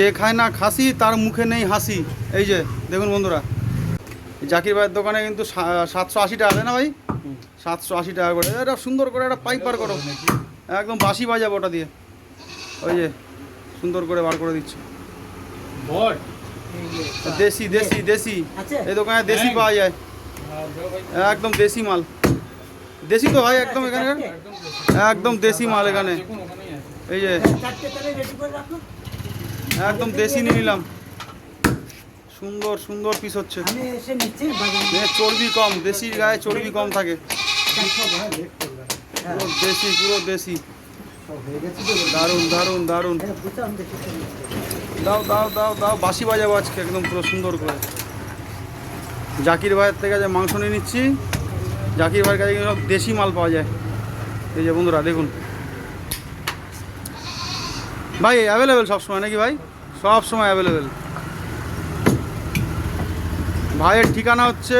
যে খায় না খাসি তার মুখে নেই হাসি। এই যে দেখুন বন্ধুরা, জাকির ভাইয়ের দোকানে কিন্তু 780 টাকা, তাই না ভাই? 780 টাকা করে। এটা সুন্দর করে একটা পাইপ বার করো, একদম বাঁশি বাজাবো ওটা দিয়ে। ওই যে সুন্দর করে বার করে দিচ্ছে। দেশি দেশি দেশি, এই দোকানে দেশি পাওয়া যায়, একদম দেশি মাল। দেশি তো ভাই একদম, এখানে একদম দেশি মাল এখানে। এই যে একদম দেশি নিয়ে নিলাম, সুন্দর সুন্দর পিস হচ্ছে। চর্বি কম, দেশির গায়ে চর্বি কম থাকে, পুরো দেশি, পুরো দেশি। দারুণ দারুণ দারুণ। দাও দাও দাও দাও, বাঁশি বাজাবো আজকে একদম পুরো সুন্দর করে। জাকির ভাইয়ের থেকে যে মাংস নিয়ে নিচ্ছি, জাকির ভাইয়ের কাছে সব দেশি মাল পাওয়া যায়। এই যে বন্ধুরা দেখুন ভাই, অ্যাভেলেবেল সবসময় নাকি ভাই? সব সময় অ্যাভেলেবেল। ভাইয়ের ঠিকানা হচ্ছে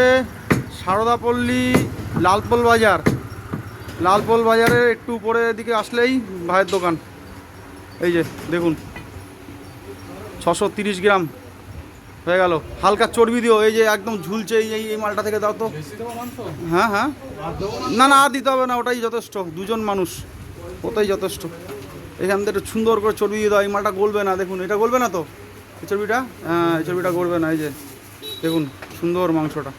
সারদাপল্লী, লালপোল বাজার। লালপোল বাজারের একটু উপরের দিকে আসলেই ভাইয়ের দোকান। এই যে দেখুন 630 গ্রাম হয়ে গেল। হালকা চর্বি দিও, এই যে একদম ঝুলছে। এই মালটা থেকে দাও তো। হ্যাঁ হ্যাঁ, না না আর দিতে হবে না, ওটাই যথেষ্ট। দুজন মানুষ, ওটাই যথেষ্ট। এখান থেকে একটু সুন্দর করে চর্বি দিয়ে দাও। এই মালটা গলবে না, দেখুন এটা গলবে না তো, এই চর্বিটা। হ্যাঁ এই চর্বিটা গলবে না। এই যে দেখুন সুন্দর মাংসটা।